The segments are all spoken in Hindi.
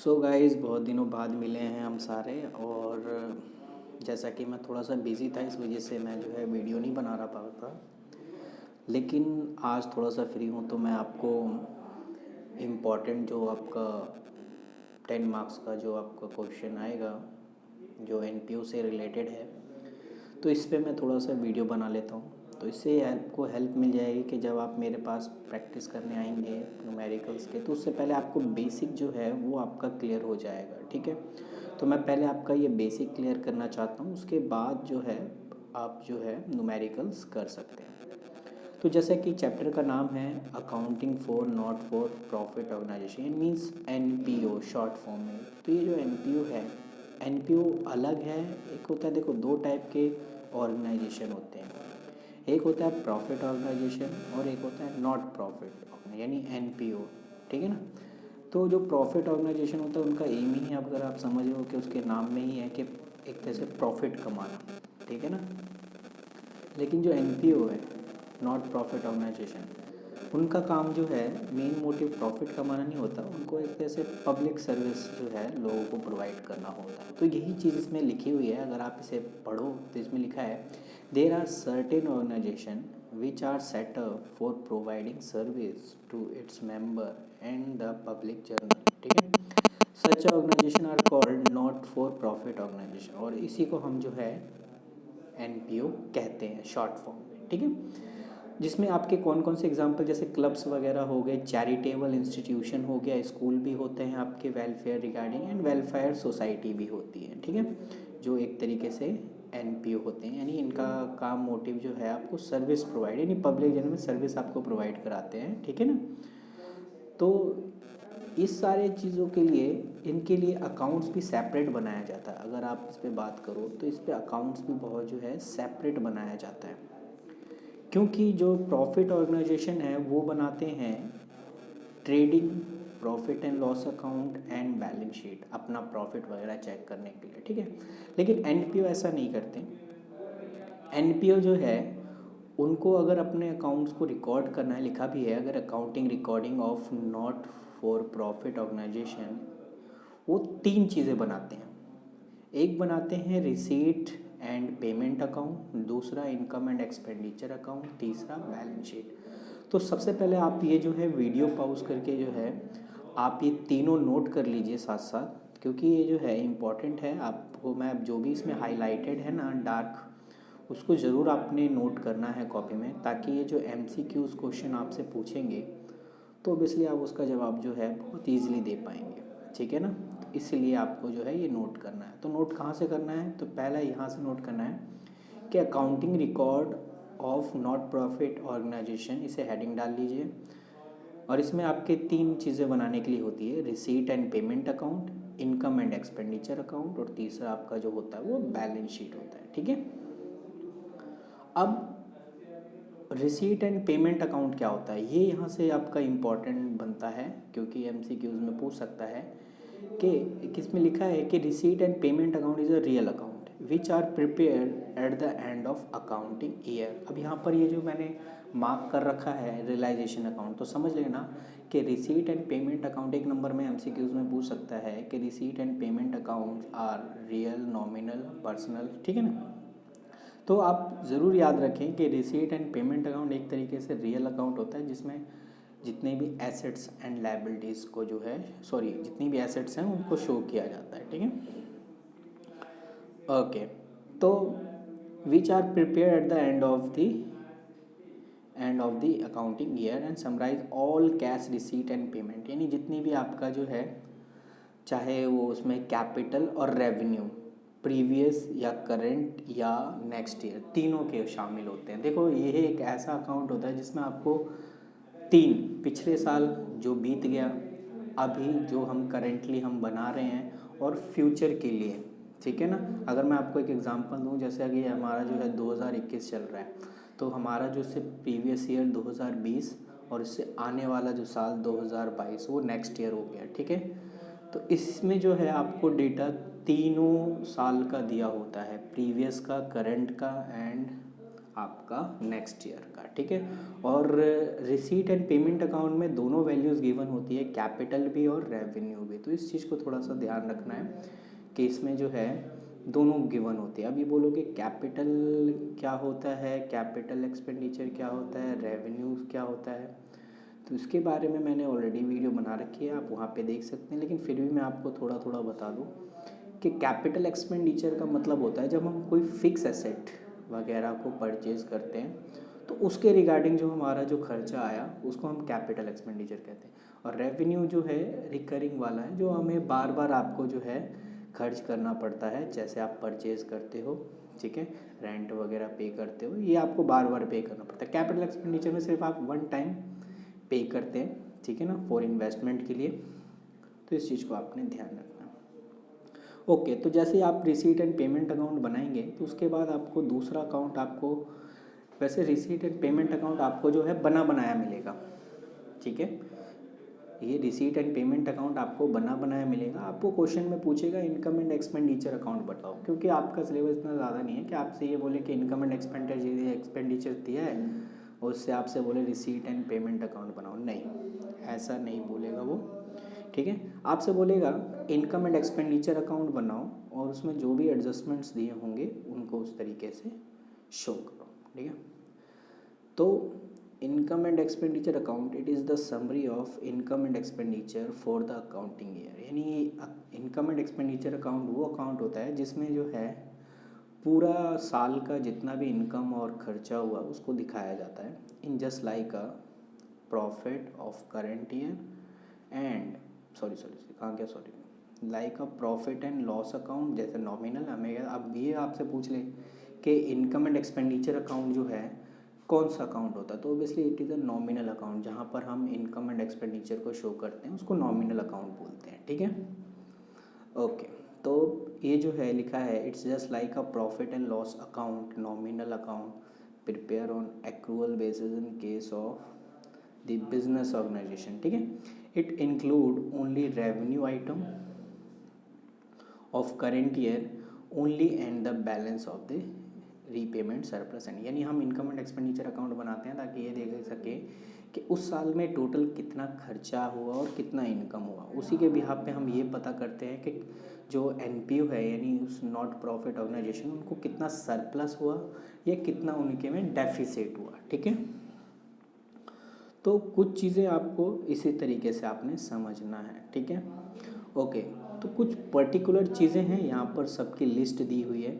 सो गाइस बहुत दिनों बाद मिले हैं हम सारे। और जैसा कि मैं थोड़ा सा बिज़ी था, इस वजह से मैं जो है वीडियो नहीं बना रहा पाता। लेकिन आज थोड़ा सा फ्री हूँ तो मैं आपको इम्पोर्टेंट जो आपका 10 मार्क्स का जो आपका क्वेश्चन आएगा जो एनपीओ से रिलेटेड है, तो इस पे मैं थोड़ा सा वीडियो बना लेता हूँ। तो इससे आपको हेल्प मिल जाएगी कि जब आप मेरे पास प्रैक्टिस करने आएंगे न्यूमेरिकल्स के, तो उससे पहले आपको बेसिक जो है वो आपका क्लियर हो जाएगा। ठीक है, तो मैं पहले आपका ये बेसिक क्लियर करना चाहता हूँ, उसके बाद जो है आप जो है न्यूमेरिकल्स कर सकते हैं। तो जैसे कि चैप्टर का नाम है accounting for not for profit organisation, means NPO short form में। तो ये जो एनपीओ है, एनपीओ अलग है। एक होता है, देखो दो टाइप के ऑर्गेनाइजेशन होते हैं। एक होता है प्रॉफिट ऑर्गेनाइजेशन और एक होता है नॉट प्रॉफिट यानी एनपीओ। ठीक है ना। तो जो प्रॉफिट ऑर्गेनाइजेशन होता है उनका एम ही है, अगर आप समझ लो कि उसके नाम में ही है कि एक तरह से प्रॉफिट कमाना। ठीक है ना। लेकिन जो एनपीओ है, नॉट प्रॉफिट ऑर्गेनाइजेशन, उनका काम जो है मेन मोटिव प्रॉफिट कमाना नहीं होता, उनको एक तरह से पब्लिक सर्विस जो है लोगों को प्रोवाइड करना होता है। तो यही चीज़ इसमें लिखी हुई है, अगर आप इसे पढ़ो तो इसमें लिखा है there are certain organisation which are set up for providing service to its member and the public general. ठीक है, such organisation are called not for profit organisation, और इसी को हम जो है एनपीओ कहते हैं शॉर्ट फॉर्म में। ठीक है, जिसमें आपके कौन कौन से एग्जाम्पल, जैसे क्लब्स वगैरह हो गए, चैरिटेबल इंस्टीट्यूशन हो गया, स्कूल भी होते हैं आपके welfare regarding, and welfare society भी होती है। ठीक है, जो एक तरीके से एनपीओ होते हैं, यानी इनका काम मोटिव जो है आपको सर्विस प्रोवाइड, यानी पब्लिक जनरल में सर्विस आपको प्रोवाइड कराते हैं। ठीक है ना। तो इस सारे चीज़ों के लिए, इनके लिए अकाउंट्स भी सेपरेट बनाया जाता है। अगर आप इस पर बात करो तो इस पर अकाउंट्स भी बहुत जो है सेपरेट बनाया जाता है, क्योंकि जो प्रॉफिट ऑर्गेनाइजेशन है वो बनाते हैं trading, profit and loss account and balance sheet, अपना प्रॉफिट वगैरह चेक करने के लिए। ठीक है, लेकिन एनपीओ ऐसा नहीं करते। एनपीओ जो है उनको अगर अपने अकाउंट्स को रिकॉर्ड करना है, लिखा भी है अगर accounting recording of not for profit organisation, वो तीन चीज़ें बनाते हैं। एक बनाते हैं रिसीट एंड पेमेंट अकाउंट, दूसरा इनकम एंड एक्सपेंडिचर अकाउंट, तीसरा बैलेंस शीट। तो सबसे पहले आप ये जो है वीडियो पॉज करके जो है आप ये तीनों नोट कर लीजिए साथ साथ, क्योंकि ये जो है इम्पॉर्टेंट है। आपको मैं जो भी इसमें हाईलाइटेड है ना डार्क, उसको ज़रूर आपने नोट करना है कॉपी में, ताकि ये जो एमसीक्यूज़ क्वेश्चन आपसे पूछेंगे तो ऑब्वियसली आप उसका जवाब जो है बहुत ईजिली दे पाएंगे। ठीक है ना। तो इसलिए आपको जो है ये नोट करना है। तो नोट कहाँ से करना है, तो पहला यहाँ से नोट करना है कि accounting record of not profit organisation, इसे हेडिंग डाल लीजिए। और इसमें आपके तीन चीज़ें बनाने के लिए होती है, receipt and payment account, income and expenditure account, और तीसरा आपका जो होता है वो बैलेंस शीट होता है। ठीक है, अब रिसीट एंड पेमेंट अकाउंट क्या होता है, ये यहाँ से आपका इम्पॉर्टेंट बनता है, क्योंकि एमसीक्यूज में पूछ सकता है कि किसमें लिखा है कि receipt and payment account is a real account which are prepared at the end of accounting year. अब यहाँ पर ये जो मैंने मार्क कर रखा है रियलाइजेशन अकाउंट, तो समझ लेना कि रिसीट एंड पेमेंट अकाउंट एक नंबर में एमसीक्यूज में पूछ सकता है कि receipt and payment account are real, nominal, personal. ठीक है ना। तो आप ज़रूर याद रखें कि रिसीट एंड पेमेंट अकाउंट एक तरीके से रियल अकाउंट होता है, जिसमें जितने भी एसेट्स एंड लायबिलिटीज़ को जो है, सॉरी, जितनी भी एसेट्स हैं उनको शो किया जाता है। ठीक है, ओके। तो which are prepare at the end of the accounting year and summarise all cash receipt and payment, यानी जितनी भी आपका जो है, चाहे वो उसमें कैपिटल और रेवेन्यू, प्रीवियस या करंट या नेक्स्ट ईयर, तीनों के शामिल होते हैं। देखो ये एक ऐसा अकाउंट होता है जिसमें आपको तीन, पिछले साल जो बीत गया, अभी जो हम करेंटली हम बना रहे हैं, और फ्यूचर के लिए। ठीक है ना। अगर मैं आपको एक एग्जांपल दूं, जैसे कि हमारा जो है 2021 चल रहा है, तो हमारा जो इससे प्रीवियस ईयर 2020 और इससे आने वाला जो साल 2022 वो नेक्स्ट ईयर हो गया। ठीक है, तो इसमें जो है आपको डेटा तीनों साल का दिया होता है, प्रीवियस का, करंट का एंड आपका नेक्स्ट ईयर का, ठीक है। और रिसीट एंड पेमेंट अकाउंट में दोनों वैल्यूज़ गिवन होती है, कैपिटल भी और रेवेन्यू भी। तो इस चीज़ को थोड़ा सा ध्यान रखना है कि इसमें जो है दोनों गिवन होते हैं। अब ये बोलोगे कैपिटल क्या होता है, कैपिटल एक्सपेंडिचर क्या होता है, रेवेन्यू क्या होता है, तो इसके बारे में मैंने ऑलरेडी वीडियो बना रखी है, आप वहाँ पे देख सकते हैं। लेकिन फिर भी मैं आपको थोड़ा थोड़ा बता दूँ कि कैपिटल एक्सपेंडिचर का मतलब होता है जब हम कोई फिक्स एसेट वगैरह को परचेज करते हैं तो उसके रिगार्डिंग जो हमारा जो खर्चा आया उसको हम कैपिटल एक्सपेंडिचर कहते हैं। और रेवेन्यू जो है रिकरिंग वाला है, जो हमें बार बार आपको जो है खर्च करना पड़ता है, जैसे आप परचेज करते हो, ठीक है, रेंट वगैरह पे करते हो, ये आपको बार बार पे करना पड़ता है। कैपिटल एक्सपेंडिचर में सिर्फ आप वन टाइम पे करते हैं, ठीक है ना, फॉर इन्वेस्टमेंट के लिए। तो इस चीज़ को आपने ध्यान रखना। ओके, तो जैसे आप रिसीट एंड पेमेंट अकाउंट बनाएंगे तो उसके बाद आपको दूसरा अकाउंट आपको, वैसे रिसीट एंड पेमेंट अकाउंट आपको जो है बना बनाया मिलेगा, ठीक है। ये रिसीट एंड पेमेंट अकाउंट आपको बना बनाया मिलेगा। आपको क्वेश्चन में पूछेगा इनकम एंड एक्सपेंडिचर अकाउंट बताओ, क्योंकि आपका सिलेबस इतना ज़्यादा नहीं है कि आपसे ये बोले कि इनकम एंड एक्सपेंडिचर दिया है और उससे आपसे बोले रिसीट एंड पेमेंट अकाउंट बनाओ, नहीं, ऐसा नहीं बोलेगा वो, ठीक है। आपसे बोलेगा इनकम एंड एक्सपेंडिचर अकाउंट बनाओ और उसमें जो भी एडजस्टमेंट्स दिए होंगे उनको उस तरीके से शो करो, ठीक है। तो income and expenditure account, it is the summary of income and expenditure for the accounting year. यानी इनकम एंड एक्सपेंडिचर अकाउंट वो अकाउंट होता है जिसमें जो है पूरा साल का जितना भी इनकम और खर्चा हुआ उसको दिखाया जाता है, in just like a profit of current year and like a profit and loss account, जैसे नॉमिनल। हमें अब ये आपसे पूछ ले कि इनकम एंड एक्सपेंडिचर अकाउंट जो है कौन सा अकाउंट होता है, तो obviously it is a nominal account, जहाँ पर हम इनकम एंड एक्सपेंडिचर को शो करते हैं उसको नॉमिनल अकाउंट बोलते हैं, ठीक है। ओके, तो ये जो है लिखा है, it's just like a profit and loss account, nominal account, prepare on accrual basis in case of the business organisation, ठीक है। It include only revenue item of current year only and the balance of the repayment surplus and. यानी हम इनकम एंड एक्सपेंडिचर अकाउंट बनाते हैं ताकि ये देख सके कि उस साल में टोटल कितना खर्चा हुआ और कितना इनकम हुआ। उसी के बिहाफ पे हम ये पता करते हैं कि जो एनपीओ है यानी उस नॉट प्रॉफिट ऑर्गेनाइजेशन, उनको कितना सरप्लस हुआ या कितना उनके में डेफिसिट हुआ, ठीक है। तो कुछ चीज़ें आपको इसी तरीके से आपने समझना है, ठीक है। ओके, तो कुछ पर्टिकुलर चीज़ें हैं यहाँ पर सबकी लिस्ट दी हुई है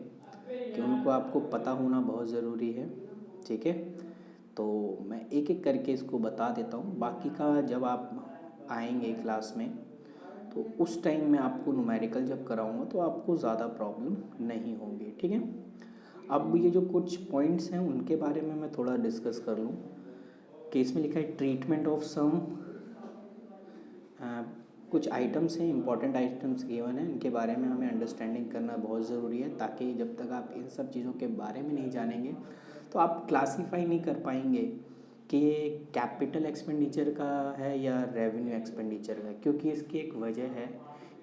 कि उनको आपको पता होना बहुत ज़रूरी है, ठीक है। तो मैं एक एक करके इसको बता देता हूँ, बाकी का जब आप आएंगे क्लास में तो उस टाइम में आपको न्यूमेरिकल जब कराऊंगा तो आपको ज़्यादा प्रॉब्लम नहीं होगी, ठीक है। अब ये जो कुछ पॉइंट्स हैं उनके बारे में मैं थोड़ा डिस्कस कर लूँ कि इसमें लिखा है ट्रीटमेंट ऑफ सम, कुछ आइटम्स हैं, इंपॉर्टेंट आइटम्स गिवन हैं, इनके बारे में हमें अंडरस्टैंडिंग करना बहुत ज़रूरी है, ताकि जब तक आप इन सब चीज़ों के बारे में नहीं जानेंगे तो आप क्लासीफाई नहीं कर पाएंगे कि ये कैपिटल एक्सपेंडिचर का है या रेवेन्यू एक्सपेंडिचर का। क्योंकि इसकी एक वजह है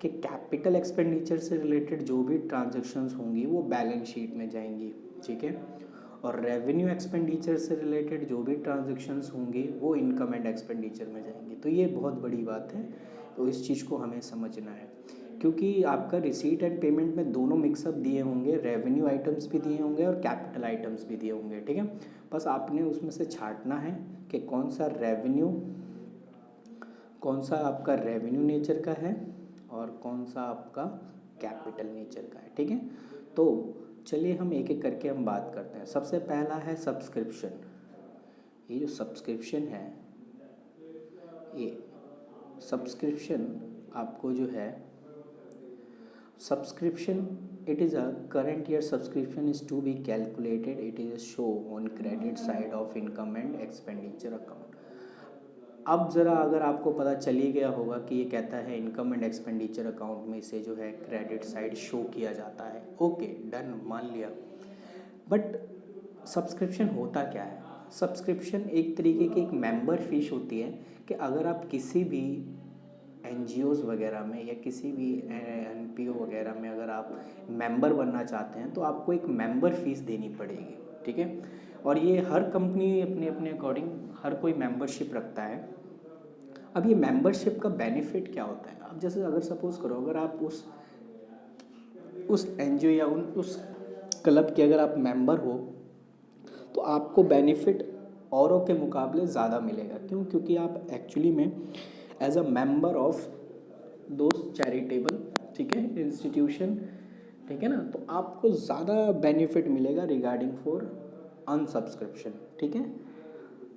कि कैपिटल एक्सपेंडिचर से रिलेटेड जो भी ट्रांजैक्शंस होंगी वो बैलेंस शीट में जाएंगी, ठीक है। और रेवेन्यू एक्सपेंडिचर से रिलेटेड जो भी ट्रांजैक्शंस होंगी वो इनकम एंड एक्सपेंडिचर में जाएंगी। तो ये बहुत बड़ी बात है, तो इस चीज़ को हमें समझना है, क्योंकि आपका रिसीट एंड पेमेंट में दोनों मिक्सअप दिए होंगे, रेवेन्यू आइटम्स भी दिए होंगे और कैपिटल आइटम्स भी दिए होंगे, ठीक है। बस आपने उसमें से छांटना है कि कौन सा आपका रेवेन्यू नेचर का है और कौन सा आपका कैपिटल नेचर का है, ठीक है। तो चलिए हम एक एक करके हम बात करते हैं। सबसे पहला है सब्सक्रिप्शन। ये जो सब्सक्रिप्शन है, ये सब्सक्रिप्शन आपको जो है subscription, it is a current year subscription is to be calculated, it is show on credit side of income and expenditure account. अब ज़रा अगर आपको पता चल ही गया होगा कि ये कहता है इनकम एंड एक्सपेंडिचर अकाउंट में से जो है क्रेडिट साइड शो किया जाता है, ओके डन, मान लिया। बट सब्सक्रिप्शन होता क्या है? सब्सक्रिप्शन एक तरीके की एक मेंबर फीस होती है कि अगर आप किसी भी एनजीओज़ वगैरह में या किसी भी एनपीओ वगैरह में अगर आप मेंबर बनना चाहते हैं तो आपको एक मेंबर फीस देनी पड़ेगी, ठीक है। और ये हर कंपनी अपने अपने अकॉर्डिंग हर कोई मेंबरशिप रखता है। अब ये मेंबरशिप का बेनिफिट क्या होता है? अब जैसे अगर सपोज़ करो, अगर आप उस एनजीओ या उस क्लब के अगर आप मेंबर हो तो आपको बेनिफिट औरों के मुकाबले ज़्यादा मिलेगा। क्यों? क्योंकि आप एक्चुअली में एज अ मेंबर ऑफ दोस्त चैरिटेबल, ठीक है, इंस्टीट्यूशन, ठीक है ना, तो आपको ज़्यादा बेनिफिट मिलेगा रिगार्डिंग फॉर अनसब्सक्रिप्शन, ठीक है।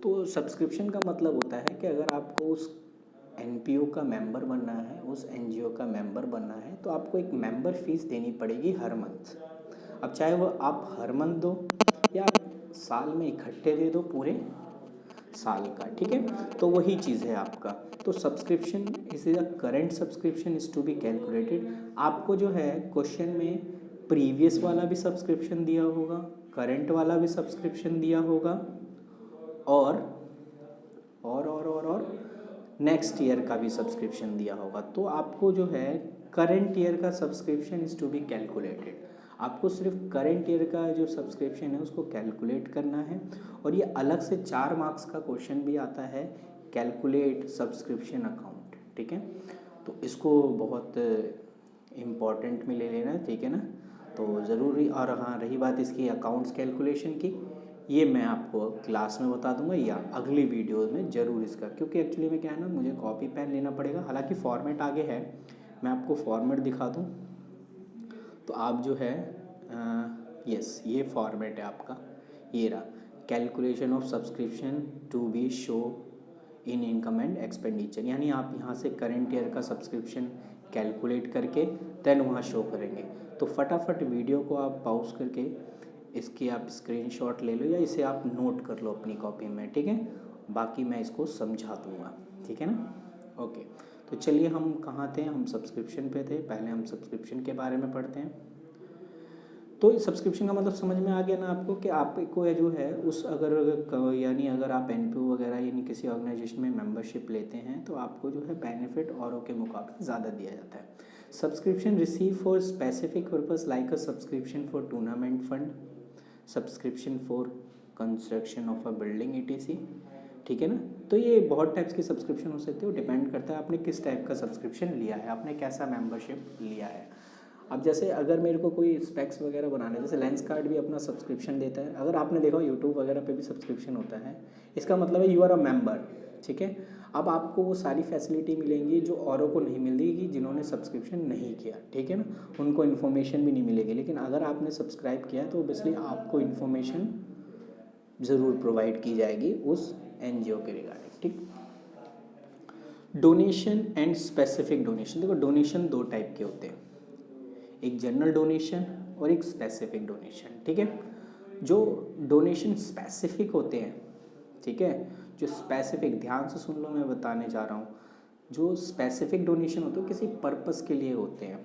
तो सब्सक्रिप्शन का मतलब होता है कि अगर आपको उस एनपीओ का मेंबर बनना है, उस एनजीओ का मेंबर बनना है, तो आपको एक मेंबर फीस देनी पड़ेगी हर मंथ। अब चाहे वो आप हर मंथ दो या आप साल में इकट्ठे दे दो पूरे साल का, ठीक है, तो वही चीज़ है आपका। तो subscription is the current subscription is to be calculated. आपको जो है क्वेश्चन में प्रीवियस वाला भी सब्सक्रिप्शन दिया होगा, करंट वाला भी सब्सक्रिप्शन दिया होगा, और और नेक्स्ट ईयर का भी सब्सक्रिप्शन दिया होगा। तो आपको जो है करंट ईयर का subscription is to be calculated. आपको सिर्फ करंट ईयर का जो सब्सक्रिप्शन है उसको कैलकुलेट करना है। और ये अलग से 4 मार्क्स का क्वेश्चन भी आता है, कैलकुलेट सब्सक्रिप्शन अकाउंट, ठीक है। तो इसको बहुत इम्पॉर्टेंट में ले लेना, ठीक है ना, तो ज़रूरी। और हाँ, रही बात इसकी अकाउंट्स कैलकुलेशन की, ये मैं आपको क्लास में बता दूंगा या अगली वीडियो में ज़रूर इसका, क्योंकि एक्चुअली में क्या है ना, मुझे कॉपी पेन लेना पड़ेगा। हालांकि फॉर्मेट आगे है, मैं आपको फॉर्मेट दिखा दूँ तो आप जो है यस, ये फॉर्मेट है आपका, ये रहा, calculation of subscription to be show in income and expenditure. यानी आप यहाँ से करंट ईयर का सब्सक्रिप्शन कैलकुलेट करके देन वहाँ शो करेंगे। तो फटाफट वीडियो को आप पॉज करके इसकी आप स्क्रीनशॉट ले लो या इसे आप नोट कर लो अपनी कॉपी में, ठीक है। बाकी मैं इसको समझा दूँगा, ठीक है ना। ओके, तो चलिए हम कहाँ थे, हम सब्सक्रिप्शन पे थे। पहले हम सब्सक्रिप्शन के बारे में पढ़ते हैं। तो सब्सक्रिप्शन का मतलब समझ में आ गया ना आपको, कि आपको जो है उस यानी अगर आप एनपीओ वगैरह यानी किसी ऑर्गेनाइजेशन में मेंबरशिप लेते हैं तो आपको जो है बेनिफिट औरों के मुकाबले ज़्यादा दिया जाता है। Subscription receive for specific purpose like a subscription for tournament fund, subscription for construction of a building etc, ठीक है ना। तो ये बहुत टाइप्स की सब्सक्रिप्शन हो सकती है, वो डिपेंड करता है आपने किस टाइप का सब्सक्रिप्शन लिया है, आपने कैसा मेंबरशिप लिया है। अब जैसे अगर मेरे को कोई स्पेक्स वगैरह बनाना है, जैसे लेंस कार्ड भी अपना सब्सक्रिप्शन देता है, अगर आपने देखा यूट्यूब वगैरह पे भी सब्सक्रिप्शन होता है, इसका मतलब है यू आर अ मेंबर, ठीक है। अब आपको वो सारी फैसिलिटी मिलेंगी जो औरों को नहीं मिलेगी जिन्होंने सब्सक्रिप्शन नहीं किया, ठीक है ना, उनको इन्फॉर्मेशन भी नहीं मिलेगी। लेकिन अगर आपने सब्सक्राइब किया तो ऑब्वियसली आपको इन्फॉर्मेशन ज़रूर प्रोवाइड की जाएगी उस एनजीओ के रिगार्डिंग, ठीक। Donation and specific donation. देखो, डोनेशन 2 टाइप के होते हैं, एक जनरल डोनेशन और एक स्पेसिफिक डोनेशन, ठीक है। जो डोनेशन स्पेसिफिक होते हैं, ठीक है, जो स्पेसिफिक, ध्यान से सुन लो मैं बताने जा रहा हूँ, जो स्पेसिफिक डोनेशन होते हैं किसी पर्पस के लिए होते हैं,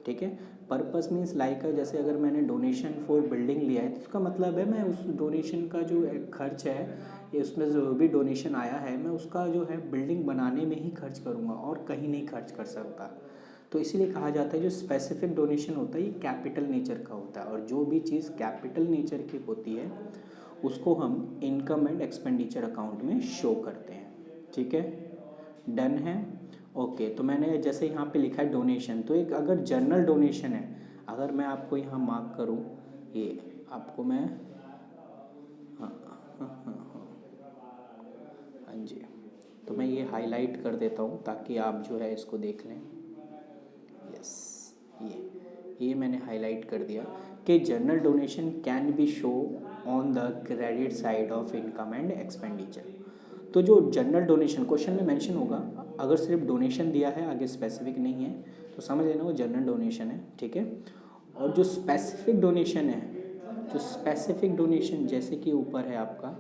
ठीक है। पर्पस मीन्स लाइक जैसे अगर मैंने डोनेशन फॉर बिल्डिंग लिया है तो उसका मतलब है मैं उस डोनेशन का जो खर्च है या उसमें जो भी डोनेशन आया है मैं उसका जो है बिल्डिंग बनाने में ही खर्च करूँगा और कहीं नहीं खर्च कर सकता। तो इसीलिए कहा जाता है जो स्पेसिफिक डोनेशन होता है ये कैपिटल नेचर का होता है, और जो भी चीज़ कैपिटल नेचर की होती है उसको हम इनकम एंड एक्सपेंडिचर अकाउंट में शो करते हैं, ठीक है। डन है। ओके, तो मैंने जैसे यहाँ पे लिखा है डोनेशन, तो एक अगर जनरल डोनेशन है, अगर मैं आपको यहाँ मार्क करूँ, ये आपको मैं हाँ हाँ जी, तो मैं ये हाईलाइट कर देता हूँ ताकि आप जो है इसको देख लें। यस, ये मैंने हाईलाइट कर दिया कि general donation can be show on the credit side of income and expenditure. तो जो जनरल डोनेशन क्वेश्चन में मेंशन होगा, अगर सिर्फ डोनेशन दिया है आगे स्पेसिफिक नहीं है तो समझ लेना वो जनरल डोनेशन है, ठीक है। और जो स्पेसिफिक डोनेशन है, जो स्पेसिफिक डोनेशन जैसे कि ऊपर है आपका,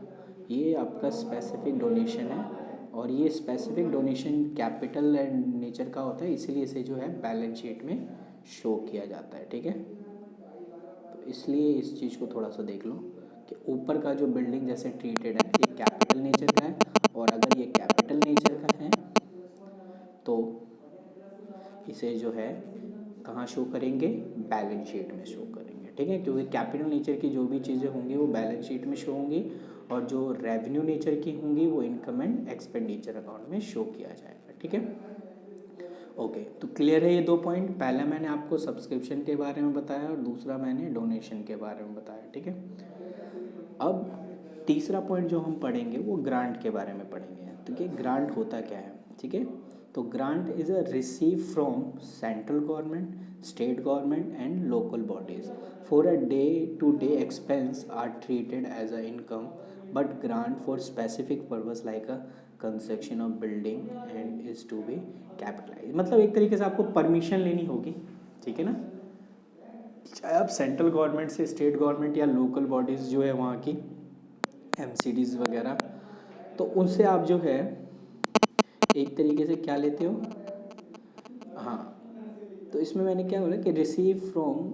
ये आपका स्पेसिफिक डोनेशन है, और ये specific donation capital and nature का होता है, इसीलिए इसे जो है बैलेंस शीट में शो किया जाता है, ठीक है। तो इसलिए इस चीज़ को थोड़ा सा देख लो कि ऊपर का जो बिल्डिंग जैसे ट्रीटेड है ये कैपिटल नेचर का है, और अगर ये कैपिटल नेचर का है तो इसे जो है कहाँ शो करेंगे, बैलेंस शीट में शो करेंगे, ठीक है, क्योंकि कैपिटल नेचर की जो भी चीज़ें होंगी वो बैलेंस शीट में शो होंगी और जो रेवेन्यू नेचर की होंगी वो इनकम एंड एक्सपेंडिचर अकाउंट में शो किया जाएगा। ठीक है, ओके। तो क्लियर है ये दो पॉइंट। पहला मैंने आपको सब्सक्रिप्शन के बारे में बताया और दूसरा मैंने डोनेशन के बारे में बताया। ठीक है, अब तीसरा पॉइंट जो हम पढ़ेंगे वो ग्रांट के बारे में पढ़ेंगे। तो ये ग्रांट होता क्या है? ठीक है, तो grant is a receive from central government, state government and local bodies for a day to day expense are treated as a income, but grant for specific purpose like a construction of building and is to be capitalise. मतलब एक तरीके से आपको परमिशन लेनी होगी, ठीक है ना, चाहे आप सेंट्रल गवर्नमेंट से, स्टेट गवर्नमेंट या लोकल बॉडीज़ जो है वहाँ की एमसीडीज़ वगैरह, तो उनसे आप जो है एक तरीके से क्या लेते हो, हाँ, तो इसमें मैंने क्या बोला कि रिसीव फ्रॉम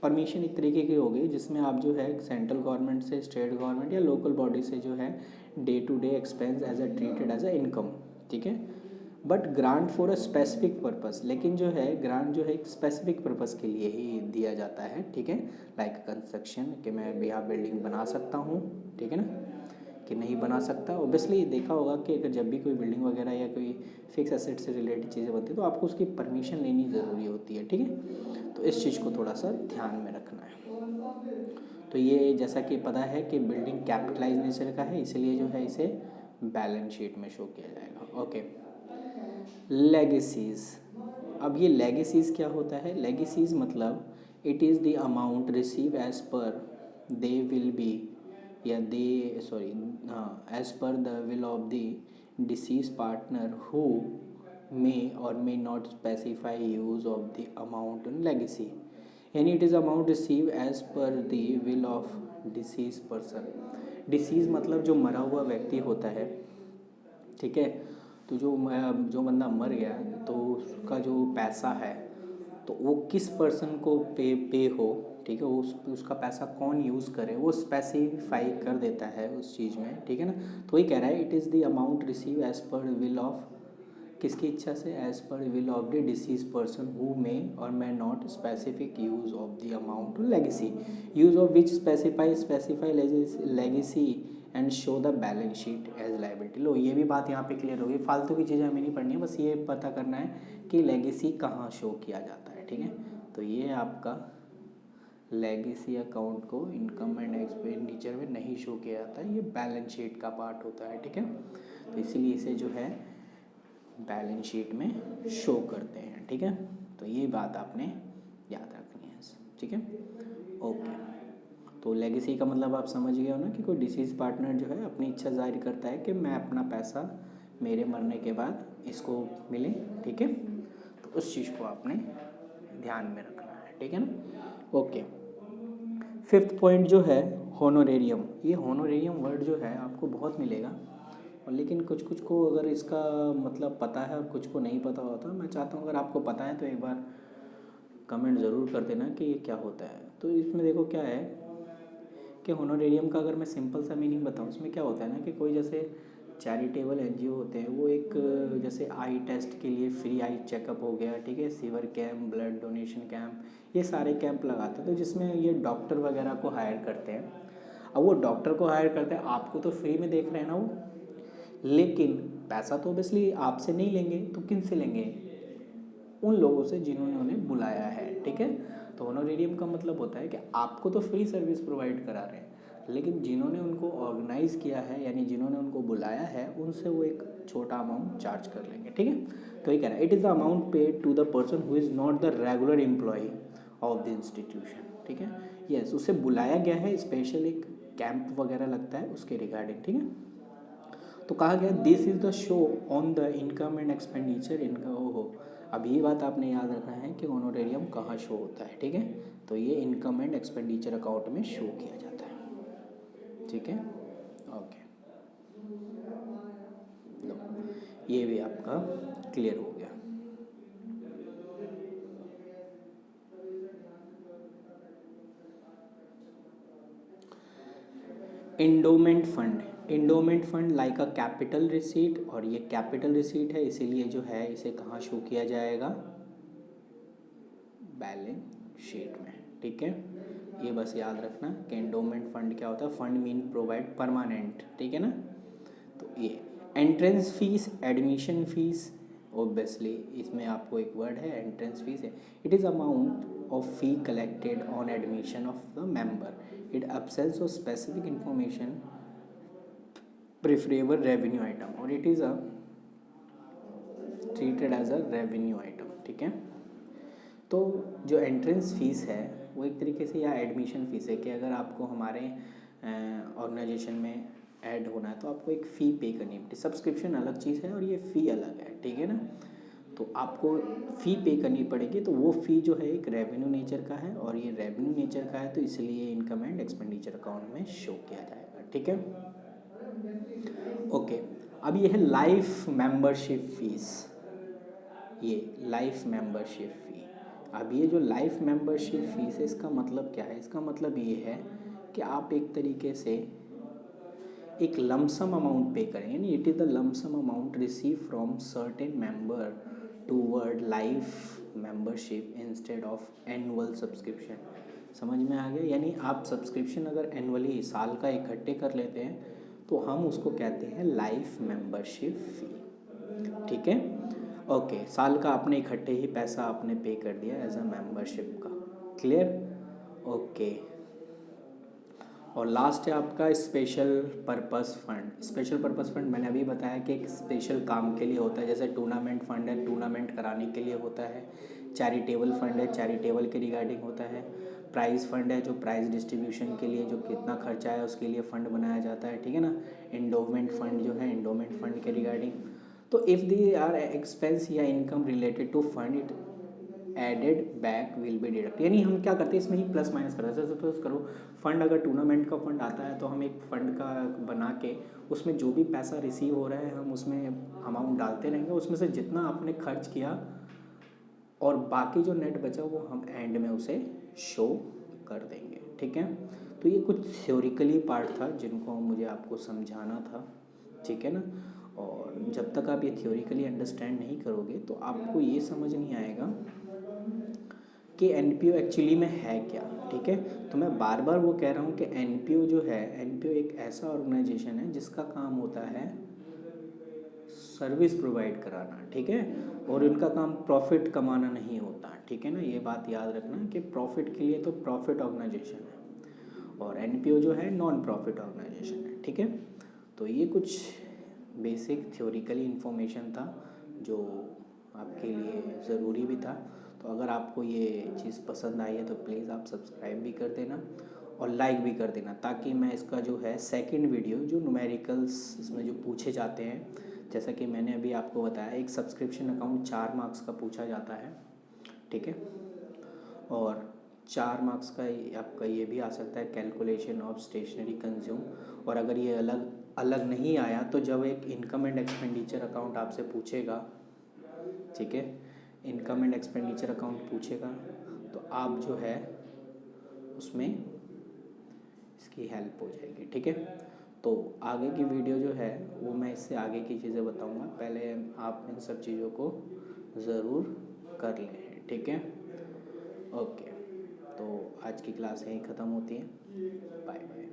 परमिशन एक तरीके की हो गई जिसमें आप जो है सेंट्रल गवर्नमेंट से, स्टेट गवर्नमेंट या लोकल बॉडी से जो है day to day expense as a treated as a income. ठीक है, but grant for a specific purpose, लेकिन जो है ग्रांट जो है एक स्पेसिफिक पर्पस के लिए ही दिया जाता है। ठीक है, लाइक कंस्ट्रक्शन, कि मैं भी यहाँ बिल्डिंग बना सकता हूँ, ठीक है ना, कि नहीं बना सकता। ओबियसली देखा होगा कि अगर जब भी कोई बिल्डिंग वगैरह या कोई फिक्स एसेट से रिलेटेड चीज़ें बनती है तो आपको उसकी परमिशन लेनी ज़रूरी होती है। ठीक है, तो इस चीज़ को थोड़ा सा ध्यान में रखना है। तो ये जैसा कि पता है कि बिल्डिंग कैपिटलाइज नेचर का है, इसलिए जो है इसे बैलेंस शीट में शो किया जाएगा। Okay, legacies. अब ये लेगेसीज क्या होता है? लेगेसीज मतलब it is the amount receive as per the will be, या दे सॉरी हाँ, as per the will of the deceased partner who may or may not specify use of the amount in legacy, यानी it is amount receive as per the will of deceased person. Deceased मतलब जो मरा हुआ व्यक्ति होता है, ठीक है, तो जो बंदा मर गया तो उसका जो पैसा है तो वो किस पर्सन को पे हो, ठीक है, उसका पैसा कौन यूज़ करे वो स्पेसिफाई कर देता है उस चीज़ में। ठीक है ना, तो वही कह रहा है it is the amount receive as per will of, किसकी इच्छा से, as per will of the deceased person who may or may not specific use of the amount legacy, use of which specify legacy and show the balance sheet as liability. लो, ये भी बात यहाँ पे क्लियर होगी, फालतू की चीज़ें हमें नहीं पढ़नी है, बस ये पता करना है कि लेगेसी कहाँ शो किया जाता है। ठीक है, तो ये आपका लेगेसी अकाउंट को इनकम एंड एक्सपेंडिचर में नहीं शो किया जाता है, ये बैलेंस शीट का पार्ट होता है। ठीक है, तो इसीलिए इसे जो है बैलेंस शीट में शो करते हैं। ठीक है, तो ये बात आपने याद रखनी है। ठीक है, ओके। तो लेगेसी का मतलब आप समझ गए हो ना कि कोई डिसीज पार्टनर जो है अपनी इच्छा जाहिर करता है कि मैं अपना पैसा मेरे मरने के बाद इसको मिले। ठीक है, तो उस चीज़ को आपने ध्यान में रखना है। ठीक है ना, ओके। फिफ्थ पॉइंट जो है होनोरेरियम। ये होनोरेरियम वर्ड जो है आपको बहुत मिलेगा, और लेकिन कुछ कुछ को अगर इसका मतलब पता है और कुछ को नहीं पता होता। मैं चाहता हूँ अगर आपको पता है तो एक बार कमेंट ज़रूर कर देना कि ये क्या होता है। तो इसमें देखो क्या है कि होनोरेरियम का अगर मैं सिंपल सा मीनिंग बताऊँ, इसमें क्या होता है ना कि कोई जैसे चैरिटेबल एनजीओ होते हैं, वो एक जैसे आई टेस्ट के लिए फ्री आई चेकअप हो गया, ठीक है, sewer camp, blood donation camp, ये सारे कैंप लगाते हैं। तो जिसमें ये डॉक्टर वगैरह को हायर करते हैं। अब वो डॉक्टर को हायर करते हैं, आपको तो फ्री में देख रहे हैं ना वो, लेकिन पैसा तो ऑब्वियसली आपसे नहीं लेंगे, तो किन से लेंगे? उन लोगों से जिन्होंने उन्हें बुलाया है। ठीक है, तो ऑनोरेरियम का मतलब होता है कि आपको तो फ्री सर्विस प्रोवाइड करा रहे हैं, लेकिन जिन्होंने उनको ऑर्गेनाइज़ किया है, यानी जिन्होंने उनको बुलाया है, उनसे वो एक छोटा अमाउंट चार्ज कर लेंगे। ठीक है, तो ये कह रहा है it is the amount paid to the person who is not the regular employ of the institution. ठीक है, यस, उसे बुलाया गया है, स्पेशल एक कैंप वगैरह लगता है उसके रिगार्डिंग। ठीक है, तो कहा गया this is the show on the income and expenditure income. ओहो, अब ये बात आपने याद रखना है कि ऑनोरेरियम कहाँ शो होता है। ठीक है, तो ये इनकम एंड एक्सपेंडिचर अकाउंट में शो किया जाता है। ठीक है, ओके, लो, ये भी आपका क्लियर हो गया। Endowment fund, endowment fund like a capital receipt, और ये कैपिटल रिसीट है, इसीलिए जो है इसे कहाँ शो किया जाएगा? बैलेंस शीट में। ठीक है, ये बस याद रखना कि एंडोमेंट फंड क्या होता है, फंड मीन प्रोवाइड परमानेंट, ठीक है ना। तो ये entrance fees, admission fees, obviously इसमें आपको एक वर्ड है एंट्रेंस फीस है, it is amount of fee collected on admission of the member, it absence of specific information preferable revenue item और it is a treated as a revenue item, ठीक है। तो जो एंट्रेंस फीस है वो एक तरीके से या एडमिशन फ़ीस है कि अगर आपको हमारे ऑर्गेनाइजेशन में ऐड होना है तो आपको एक फ़ी पे करनी पड़ती है। सब्सक्रिप्शन अलग चीज़ है और ये फ़ी अलग है, ठीक है ना। तो आपको फ़ी पे करनी पड़ेगी, तो वो फ़ी जो है एक रेवेन्यू नेचर का है और ये रेवेन्यू नेचर का है तो इसलिए इनकम एंड एक्सपेंडिचर अकाउंट में शो किया जाएगा, ठीक है। ओके, अब ये है लाइफ मेंबरशिप फीस, ये लाइफ मेंबरशिप फ़ी। अब ये जो लाइफ मेंबरशिप फीस है इसका मतलब क्या है, इसका मतलब ये है कि आप एक tरीके से एक लमसम अमाउंट पे करें, यानी it is the lump sum amount receive from certain member toward life membership instead of annual subscription. समझ में आ गया, यानी आप सब्सक्रिप्शन अगर एनुअली साल का इकट्ठे कर लेते हैं तो हम उसको कहते हैं लाइफ मेंबरशिप फ़ी, ठीक है। ओके, साल का आपने इकट्ठे ही पैसा आपने पे कर दिया एज अ मेंबरशिप का, क्लियर। ओके, और लास्ट है आपका special purpose fund. Special purpose fund मैंने अभी बताया कि एक स्पेशल काम के लिए होता है, जैसे टूर्नामेंट फंड है, टूर्नामेंट कराने के लिए होता है। चैरिटेबल फंड है, चैरिटेबल के रिगार्डिंग होता है। प्राइज़ फंड है, जो प्राइज़ डिस्ट्रीब्यूशन के लिए जो कितना खर्चा है उसके लिए फ़ंड बनाया जाता है, ठीक है ना। एंडोमेंट फंड जो है, एंडोमेंट फंड के रिगार्डिंग। तो इफ़ दे आर एक्सपेंस या income related to fund it added back will be deduct, यानी हम क्या करते हैं इसमें ही प्लस माइनस करते हैं। जैसे सपोज करो फंड, अगर टूर्नामेंट का फंड आता है तो हम एक फ़ंड का बना के उसमें जो भी पैसा रिसीव हो रहा है हम उसमें अमाउंट डालते रहेंगे, उसमें से जितना आपने खर्च किया और बाकी जो नेट बचा वो हम एंड में उसे शो कर देंगे, ठीक है। तो ये कुछ थ्योरिकली पार्ट था जिनको मुझे आपको समझाना था, ठीक है ना। और जब तक आप ये थ्योरिकली अंडरस्टैंड नहीं करोगे तो आपको ये समझ नहीं आएगा कि एनपीओ एक्चुअली में है क्या, ठीक है। तो मैं बार बार वो कह रहा हूँ कि एनपीओ जो है, एनपीओ एक ऐसा ऑर्गेनाइजेशन है जिसका काम होता है सर्विस प्रोवाइड कराना, ठीक है, और उनका काम प्रॉफिट कमाना नहीं होता, ठीक है ना। ये बात याद रखना कि प्रॉफिट के लिए तो प्रॉफिट ऑर्गेनाइजेशन है और एनपीओ जो है नॉन प्रॉफिट ऑर्गेनाइजेशन है, ठीक है। तो ये कुछ बेसिक थ्योरिकली इन्फॉर्मेशन था जो आपके लिए ज़रूरी भी था। तो अगर आपको ये चीज़ पसंद आई है तो प्लीज़ आप सब्सक्राइब भी कर देना और लाइक भी कर देना, ताकि मैं इसका जो है सेकंड वीडियो जो न्यूमेरिकल्स इसमें जो पूछे जाते हैं, जैसा कि मैंने अभी आपको बताया एक सब्सक्रिप्शन अकाउंट 4 मार्क्स का पूछा जाता है, ठीक है, और 4 मार्क्स का आपका ये भी आ सकता है कैलकुलेशन ऑफ स्टेशनरी कंज्यूम। और अगर ये अलग अलग नहीं आया तो जब एक इनकम एंड एक्सपेंडिचर अकाउंट आपसे पूछेगा, ठीक है, इनकम एंड एक्सपेंडिचर अकाउंट पूछेगा तो आप जो है उसमें इसकी हेल्प हो जाएगी, ठीक है। तो आगे की वीडियो जो है वो मैं इससे आगे की चीज़ें बताऊंगा, पहले आप इन सब चीज़ों को ज़रूर कर लें, ठीक है। ओके, तो आज की क्लास यहीं ख़त्म होती है, बाय बाय।